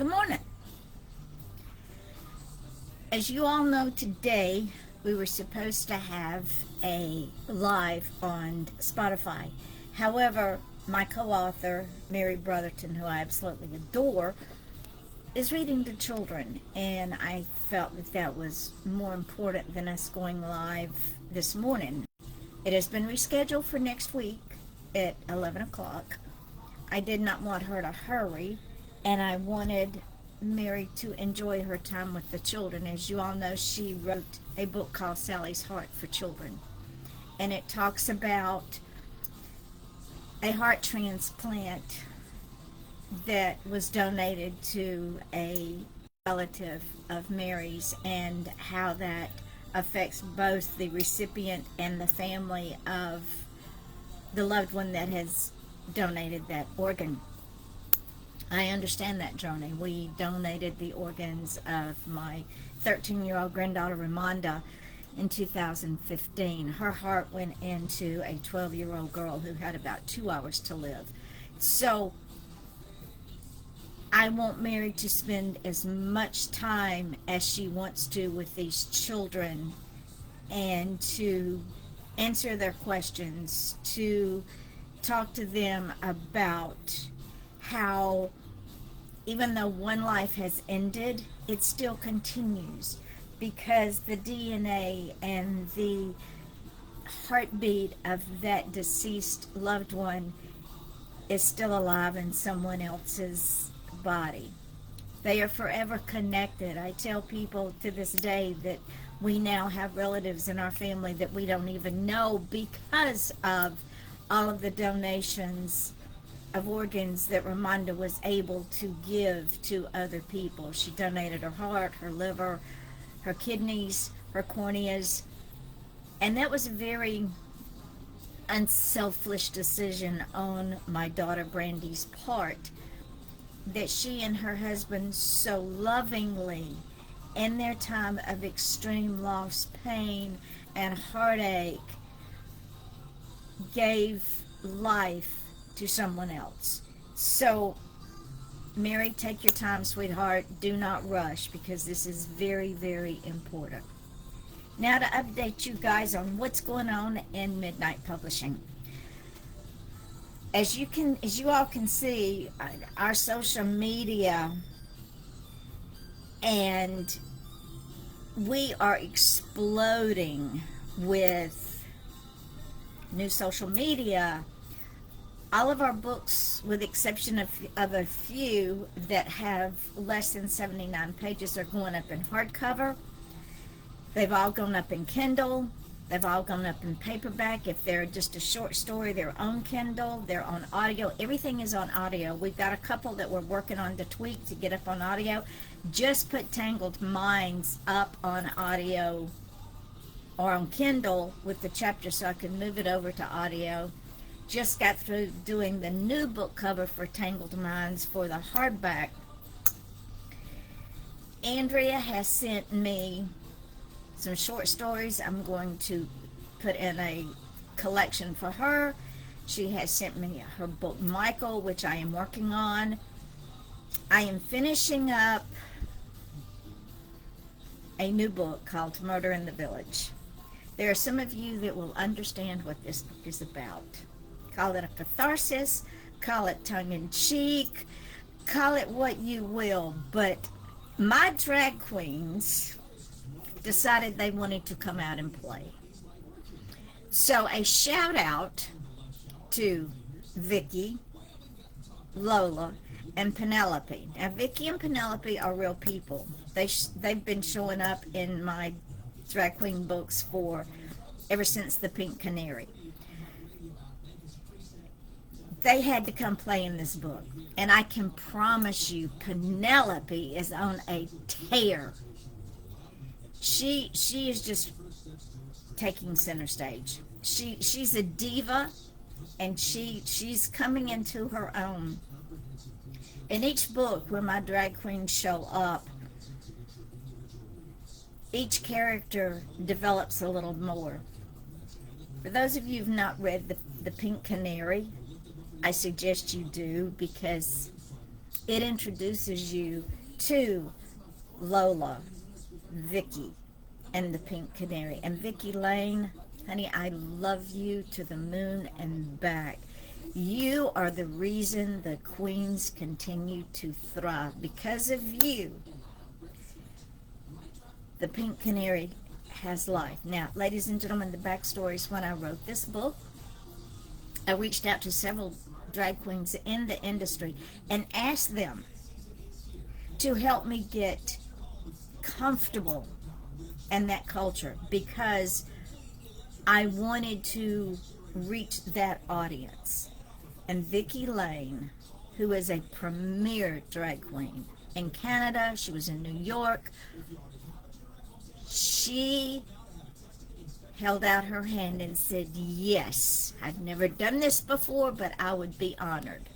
Good morning. As you all know, today we were supposed to have a live on Spotify. However, my co-author, Mary Brotherton, who I absolutely adore, is reading to children, and I felt that that was more important than us going live this morning. It has been rescheduled for next week at 11 o'clock. I did not want her to hurry, and I wanted Mary to enjoy her time with the children. As you all know, she wrote a book called Sally's Heart for Children, and it talks about a heart transplant that was donated to a relative of Mary's and how that affects both the recipient and the family of the loved one that has donated that organ. I understand that journey. We donated the organs of my 13-year-old granddaughter Ramonda in 2015. Her heart went into a 12-year-old girl who had about 2 hours to live. So I want Mary to spend as much time as she wants to with these children and to answer their questions, to talk to them about how even though one life has ended, it still continues because the DNA and the heartbeat of that deceased loved one is still alive in someone else's body. They are forever connected. I tell people to this day that we now have relatives in our family that we don't even know because of all of the donations of organs that Ramonda was able to give to other people. She donated her heart, her liver, her kidneys, her corneas, and that was a very unselfish decision on my daughter Brandy's part, that she and her husband so lovingly, in their time of extreme loss, pain, and heartache, gave life to someone else. So, Mary, take your time, sweetheart. Do not rush because this is very, very important. Now to update you guys on what's going on in Midnight Publishing. As you all can see, our social media, and we are exploding with new social media. All of our books, with the exception of a few that have less than 79 pages, are going up in hardcover. They've all gone up in Kindle. They've all gone up in paperback. If they're just a short story, they're on Kindle. They're on audio. Everything is on audio. We've got a couple that we're working on to tweak to get up on audio. Just put Tangled Minds up on audio or on Kindle with the chapter so I can move it over to audio. Just got through doing the new book cover for Tangled Minds for the hardback. Andrea has sent me some short stories I'm going to put in a collection for her. She has sent me her book Michael, which I am working on. I am finishing up a new book called Murder in the Village. There are some of you that will understand what this book is about. Call it a catharsis, call it tongue-in-cheek, call it what you will, but my drag queens decided they wanted to come out and play. So a shout out to Vicky, Lola, and Penelope. Now Vicky and Penelope are real people. They've been showing up in my drag queen books for ever since the Pink Canary. They had to come play in this book, and I can promise you Penelope is on a tear. She is just taking center stage. She's a diva, and she's coming into her own. In each book where my drag queens show up, each character develops a little more. For those of you who've not read the Pink Canary, I suggest you do, because It introduces you to Lola, Vicky, and the Pink Canary. And Vicky Lane, honey, I love you to the moon and back. You are the reason the queens continue to thrive. Because of you, the Pink Canary has life. Now, ladies and gentlemen, the backstory is when I wrote this book, I reached out to several drag queens in the industry and asked them to help me get comfortable in that culture, because I wanted to reach that audience. And Vicky Lane, who is a premier drag queen in Canada, she was in New York, she held out her hand and said, yes, I've never done this before, but I would be honored.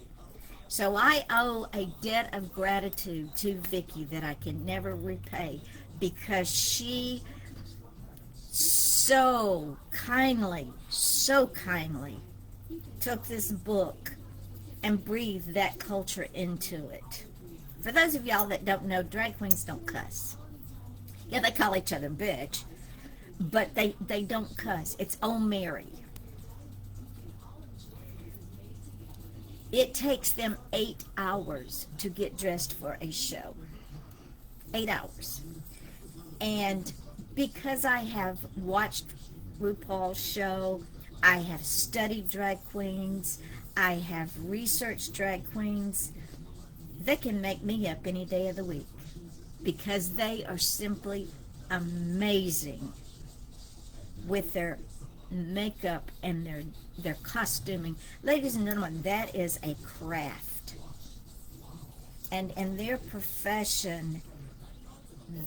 So I owe a debt of gratitude to Vicky that I can never repay, because she so kindly took this book and breathed that culture into it. For those of y'all that don't know, drag queens don't cuss. Yeah, they call each other bitch, but they don't cuss. It's oh Mary. It takes them 8 hours to get dressed for a show. 8 hours. And because I have watched RuPaul's show, I have studied drag queens, I have researched drag queens, they can make me up any day of the week, because they are simply amazing with their makeup and their costuming. Ladies and gentlemen, that is a craft. And in their profession,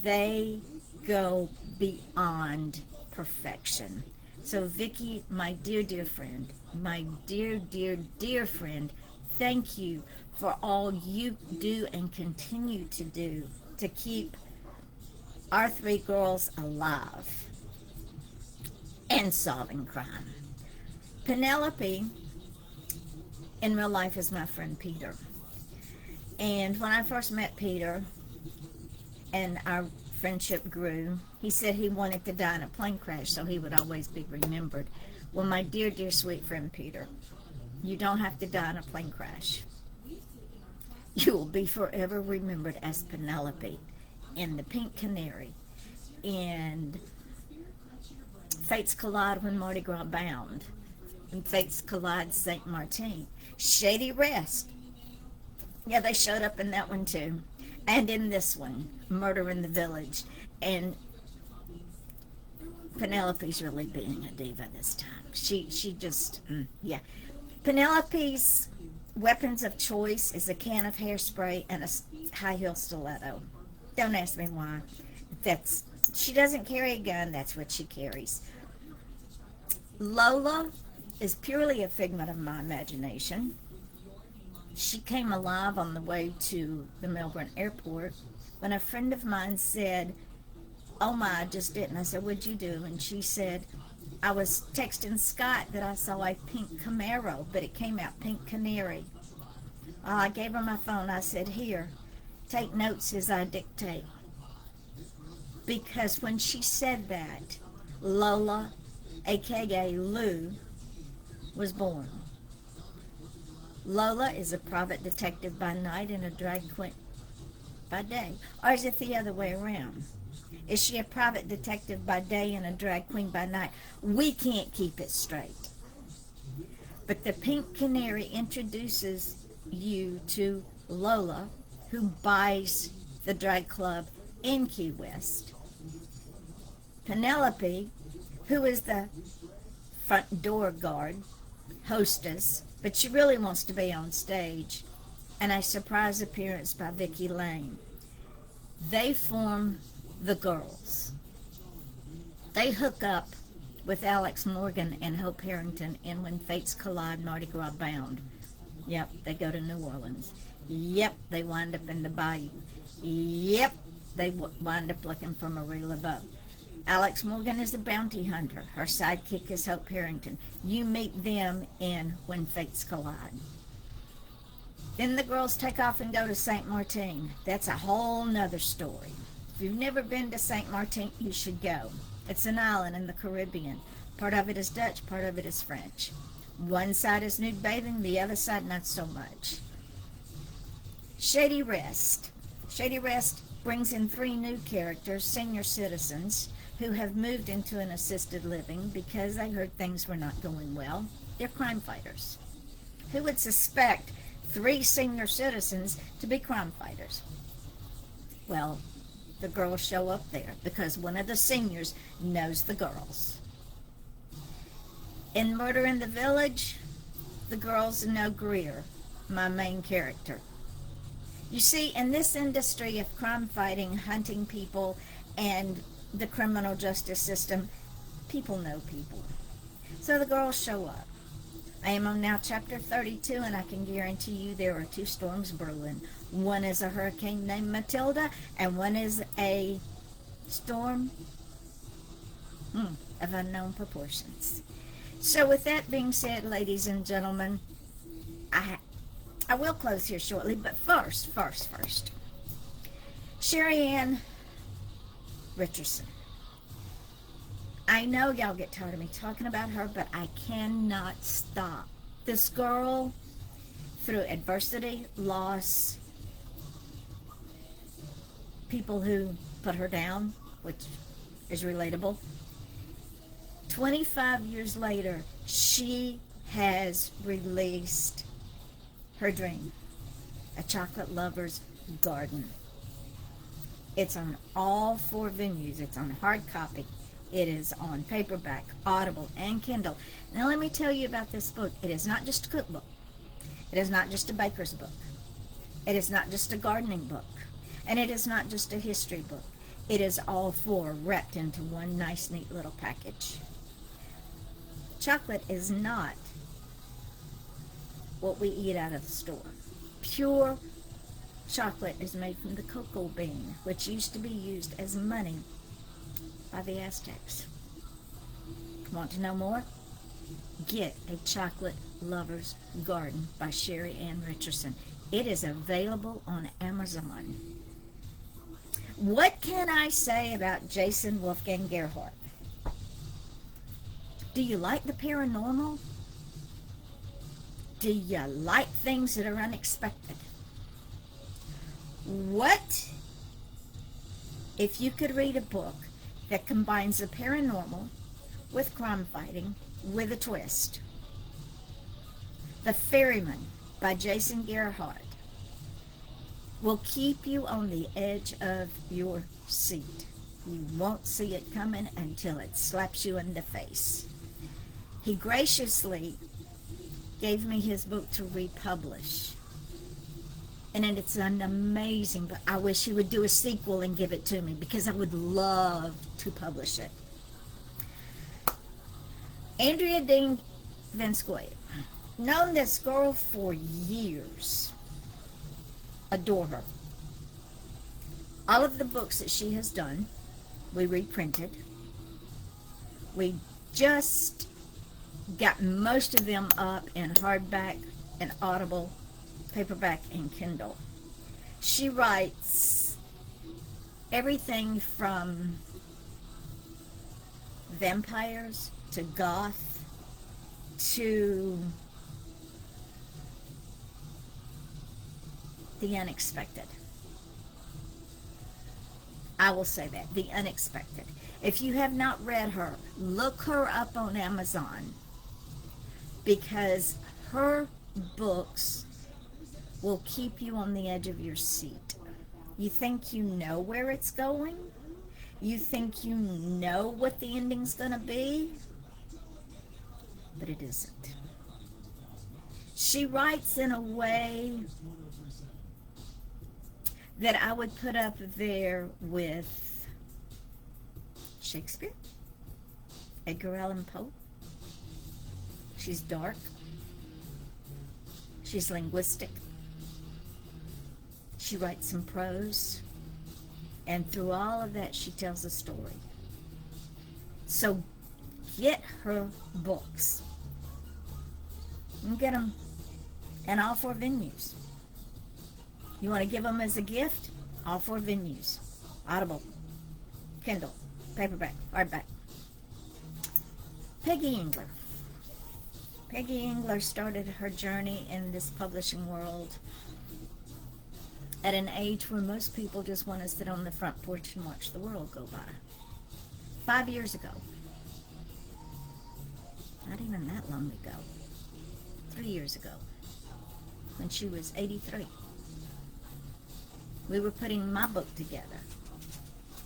they go beyond perfection. So Vicky, my dear friend, my dear friend, thank you for all you do and continue to do to keep our three girls alive and solving crime. Penelope, in real life, is my friend Peter. And when I first met Peter and our friendship grew, he said he wanted to die in a plane crash so he would always be remembered. Well, my dear sweet friend Peter, you don't have to die in a plane crash. You will be forever remembered as Penelope in the Pink Canary, and Fates Collide when Mardi Gras Bound, and Fates Collide St. Martin. Shady Rest. Yeah, they showed up in that one too. And in this one, Murder in the Village. And Penelope's really being a diva this time. She just, yeah. Penelope's weapons of choice is a can of hairspray and a high heel stiletto. Don't ask me why. She doesn't carry a gun, that's what she carries. Lola is purely a figment of my imagination. She came alive on the way to the Melbourne airport when a friend of mine said, oh my, I just did. And I said, what'd you do? And she said, I was texting Scott that I saw a pink Camaro, but it came out Pink Canary. I gave her my phone. I said, here, take notes as I dictate. Because when she said that, Lola, aka Lou, was born. Lola is a private detective by night and a drag queen by day. Or is it the other way around? Is she a private detective by day and a drag queen by night? We can't keep it straight. But the Pink Canary introduces you to Lola, who buys the drag club in Key West. Penelope, who is the front door guard, hostess, but she really wants to be on stage, and a surprise appearance by Vicky Lane. They form the girls. They hook up with Alex Morgan and Hope Harrington in When Fates Collide, Mardi Gras Bound. Yep, they go to New Orleans. Yep, they wind up in the bayou. Yep, they wind up looking for Marie Laveau. Alex Morgan is a bounty hunter. Her sidekick is Hope Harrington. You meet them in When Fates Collide. Then the girls take off and go to St. Martin. That's a whole nother story. If you've never been to St. Martin, you should go. It's an island in the Caribbean. Part of it is Dutch, part of it is French. One side is nude bathing, the other side not so much. Shady Rest. Shady Rest brings in 3 new characters, senior citizens, who have moved into an assisted living because they heard things were not going well. They're crime fighters. Who would suspect 3 senior citizens to be crime fighters? Well, the girls show up there because one of the seniors knows the girls. In Murder in the Village, the girls know Greer, my main character. You see, in this industry of crime fighting, hunting people, and the criminal justice system, people know people. So the girls show up. I am on now chapter 32, and I can guarantee you there are 2 storms brewing. One is a hurricane named Matilda, and one is a storm of unknown proportions. So with that being said, ladies and gentlemen, I will close here shortly, but first, Sherry Ann Richardson. I know y'all get tired of me talking about her, but I cannot stop. This girl, through adversity, loss, people who put her down, which is relatable, 25 years later, she has released her dream, A Chocolate Lover's Garden. It's on all 4 venues. It's on hard copy. It is on paperback, Audible, and Kindle. Now let me tell you about this book. It is not just a cookbook. It is not just a baker's book. It is not just a gardening book. And it is not just a history book. It is all 4 wrapped into one nice, neat little package. Chocolate is not what we eat out of the store. Pure chocolate is made from the cocoa bean, which used to be used as money by the Aztecs. Want to know more? Get A Chocolate Lover's Garden by Sherry Ann Richardson. It is available on Amazon. What can I say about Jason Wolfgang Gerhardt? Do you like the paranormal? Do you like things that are unexpected? What if you could read a book that combines the paranormal with crime fighting with a twist? The Ferryman by Jason Gerhardt will keep you on the edge of your seat. You won't see it coming until it slaps you in the face. He graciously gave me his book to republish. And it's an amazing book. I wish he would do a sequel and give it to me because I would love to publish it. Andrea Dean Vanscoy. Known this girl for years. Adore her. All of the books that she has done, we reprinted. We just got most of them up in hardback and Audible, paperback, and Kindle. She writes everything from vampires to goth to the unexpected. I will say that, the unexpected. If you have not read her, look her up on Amazon, because her books will keep you on the edge of your seat. You think you know where it's going? You think you know what the ending's going to be? But it isn't. She writes in a way that I would put up there with Shakespeare, Edgar Allan Poe. She's dark. She's linguistic. She writes some prose. And through all of that, she tells a story. So get her books. You can get them in all 4 venues. You want to give them as a gift? All four venues. Audible, Kindle, paperback, hardback. Peggy Engler. Peggy Engler started her journey in this publishing world at an age where most people just want to sit on the front porch and watch the world go by. 5 years ago. Not even that long ago. 3 years ago. When she was 83. We were putting my book together.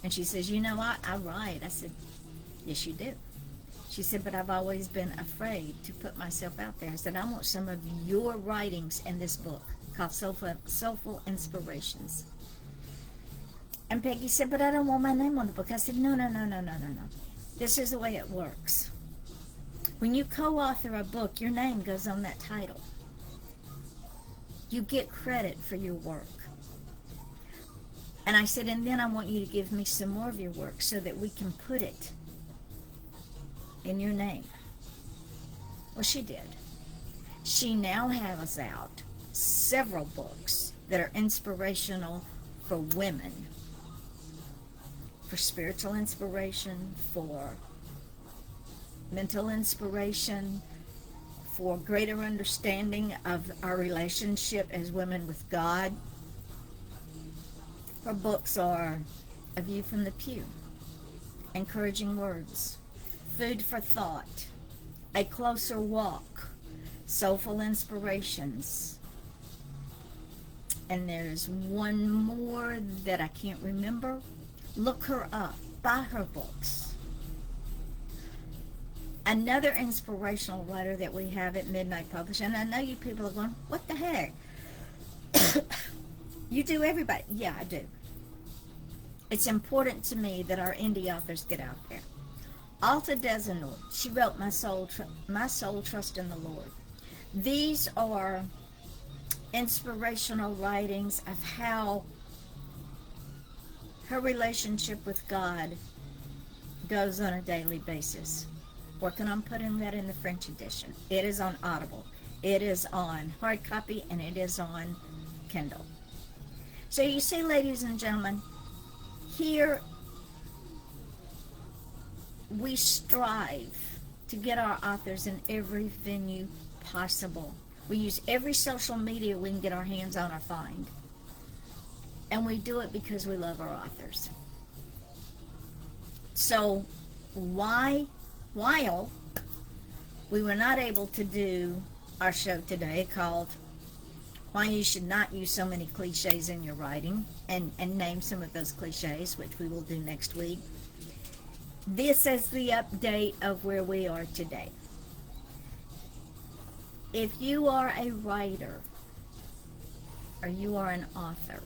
And she says, you know what? I write. I said, yes, you do. She said, but I've always been afraid to put myself out there. I said, I want some of your writings in this book called Soulful Inspirations. And Peggy said, but I don't want my name on the book. I said, no. This is the way it works. When you co-author a book, your name goes on that title. You get credit for your work. And I said, and then I want you to give me some more of your work so that we can put it in your name. Well, she did. She now has out several books that are inspirational for women, for spiritual inspiration, for mental inspiration, for greater understanding of our relationship as women with God. Her books are A View from the Pew, Encouraging Words, Food for Thought, A Closer Walk, Soulful Inspirations, and there's one more that I can't remember. Look her up. Buy her books. Another inspirational writer that we have at Midnight Publishing, and I know you people are going, what the heck? You do everybody. Yeah, I do. It's important to me that our indie authors get out there. Alta Desinor, she wrote My Soul Trust in the Lord. These are inspirational writings of how her relationship with God goes on a daily basis. Working on putting that in the French edition. It is on Audible. It is on hard copy, and it is on Kindle. So you see, ladies and gentlemen, here we strive to get our authors in every venue possible. We use every social media we can get our hands on or find. And we do it because we love our authors. So while we were not able to do our show today called Why You Should Not Use So Many Cliches in Your Writing, and name some of those cliches, which we will do next week, this is the update of where we are today. If you are a writer or you are an author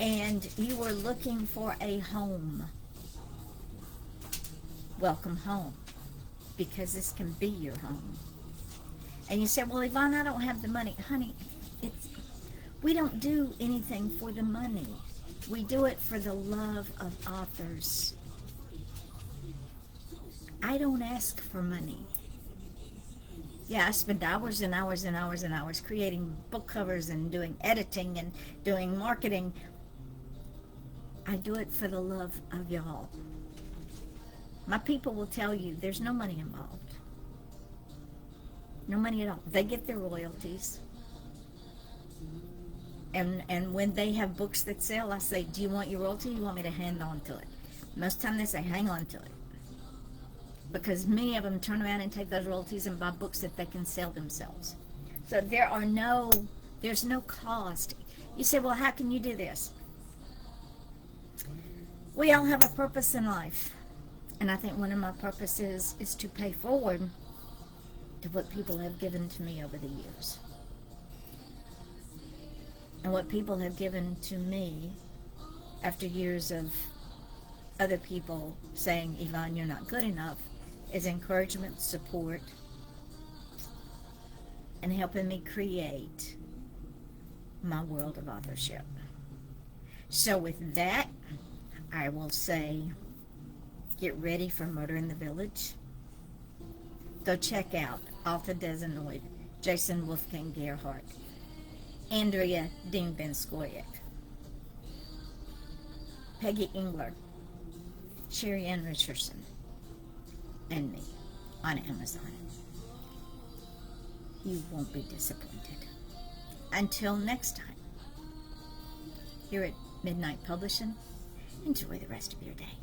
and you are looking for a home, welcome home, because this can be your home. And you say, well, Yvonne, I don't have the money. Honey, we don't do anything for the money. We do it for the love of authors. I don't ask for money. Yeah, I spend hours and hours and hours and hours creating book covers and doing editing and doing marketing. I do it for the love of y'all. My people will tell you there's no money involved. No money at all. They get their royalties. And when they have books that sell, I say, do you want your royalty? You want me to hang on to it? Most of the time they say, hang on to it. Because many of them turn around and take those royalties and buy books that they can sell themselves. So there's no cost. You say, well, how can you do this? We all have a purpose in life. And I think one of my purposes is to pay forward to what people have given to me over the years. And what people have given to me after years of other people saying, Yvonne, you're not good enough, is encouragement, support, and helping me create my world of authorship. So with that, I will say, get ready for Murder in the Village. Go check out Alta Desinoid, Jason Wolfgang Gerhardt. Andrea Dean Ben-Skoyak, Peggy Engler, Sherry Ann Richardson, and me on Amazon. You won't be disappointed. Until next time, here at Midnight Publishing, enjoy the rest of your day.